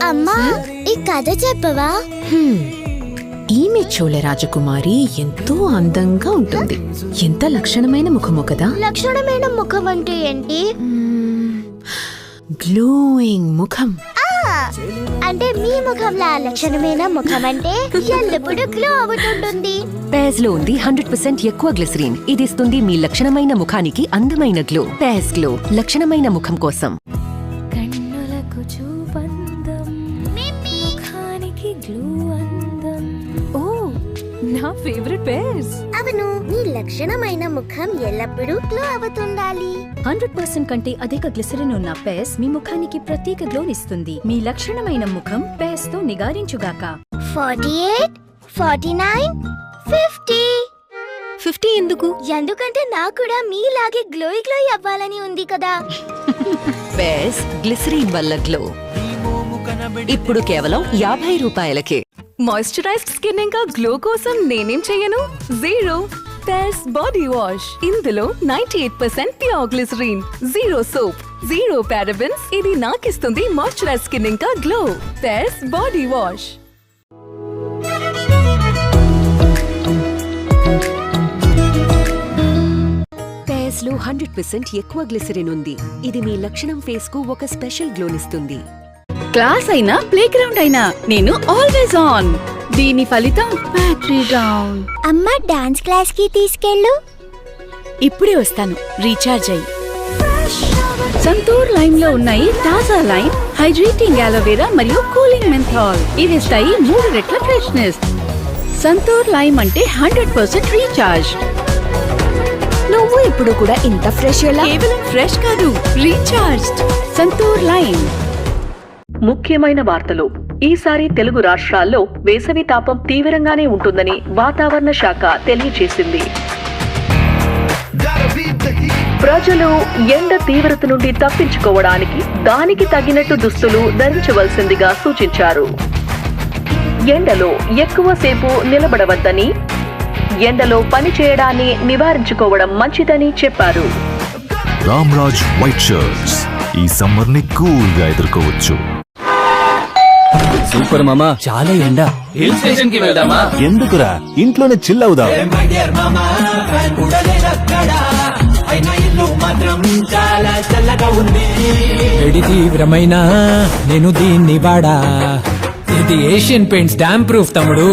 అమ్మా ఈ కథ చెప్పవా? ఈమె చోళ రాజకుమారి ఎంతో అందంగా ఉంటుంది. ఎంత లక్షణమైన ముఖము కదా. లక్షణమైన ముఖం అంటే ఏంటి? గ్లోయింగ్ ముఖం. అంటే మీ ముఖంలో లక్షణమైన ముఖం అంటే ఎల్లప్పుడూ గ్లో అవుతుంటుంది. పేస్ లో ఉంది 100% ఎక్కువ గ్లిసరీన్. ఇది ఇస్తుంది మీ లక్షణమైన ముఖానికి అందమైన గ్లో. పేస్ గ్లో లక్షణమైన ముఖం కోసం. కన్నులకు చూపందం, ముఖానికి గ్లో అందం. ఓ నా ఫేవరెట్ పేస్. అవును, నీ లక్షణమైన ముఖం ఎల్లప్పుడూ గ్లో అవుతుండాలి. 100% కంటే అధిక గ్లిసరిన్ ఉన్న పేస్ మీ ముఖానికి ప్రత్యేక గ్లోనిస్తుంది. మీ లక్షణమైన ముఖం పేస్ తో నిగారించుగాక. 48, 49, 50. 50 ఎందుకు? ఎందుకంటే నాకు కూడా మీలాగే గ్లోయ్ అవ్వాలని ఉంది కదా. పేస్ గ్లిసరీన్ వల్ల గ్లో. ఇప్పుడు కేవలం 50 రూపాయలకే. మాయిశ్చరైజ్డ్ స్కిన్ ఇంకా గ్లో కోసం నేనేం చెయ్యను? Zero face body wash. ఇందులో 98% pure glycerine, zero soap, zero parabens. ఇది నాకిస్తుంది మాయిశ్చరైజ్డ్ స్కిన్ ఇంకా glow. Face body wash. Face లో 100% ఎక్కువ గ్లిసరిన్ ఉంది. ఇది మీ లక్షణం ఫేస్ కు ఒక స్పెషల్ గ్లోనిస్తుంది. క్లాస్ అయినా ప్లే గ్రౌండ్ అయినా నేను ఆల్వేస్ ఆన్. దీని ఫలితం బ్యాటరీ డౌన్. అమ్మా డాన్స్ క్లాస్ కి తీసుకెళ్ళు. ఇప్పుడే వస్తాను. రీఛార్జ్ అయ్యి. సంతూర్ లైమ్ లో ఉన్నాయి తాజా లైమ్, హైడ్రేటింగ్ అలోవెరా మరియు కూలింగ్ మెంథాల్. ఇవి ఇస్తాయి 3 రెట్ల ఫ్రెష్నెస్. సంతూర్ లైమ్ అంటే 100% రీఛార్జ్. నువ్వు ఇప్పుడు కూడా ఇంత ఫ్రెష్ ఎలా? కేవలం ఫ్రెష్ కాదు, రీఛార్జ్డ్. సంతూర్ లైమ్. ముఖ్యమైన వార్తలు. ఈసారి తెలుగు రాష్ట్రాల్లో వేసవి తాపం తీవ్రంగానే ఉంటుందని వాతావరణ శాఖ తెలియజేసింది. ప్రజలు ఎండ తీవ్రత నుండి తప్పించుకోవడానికి దానికి తగినట్టు దుస్తులు ధరించవలసిందిగా సూచించారు. ఎండలో ఎక్కువసేపు నిలబడవద్దని, ఎండలో పని చేయడాన్ని నివారించుకోవడం మంచిదని చెప్పారు. రామ్రాజ్ వైట్ షర్ట్స్ ఈ సమ్మర్ ని కూల్ గా ఎదుర్కోవచ్చు. సూపర్ మామా, చాలా ఎండ. హిల్ స్టేషన్ కి వెళ్దామా? ఎందుకురా, ఇంట్లోనే చిల్ అవుదాం. వేడి తీవ్రమైన నేను దీన్ని వాడా. ఇది ఏషియన్ పెయింట్స్ డామ్ ప్రూఫ్ తమ్ముడు.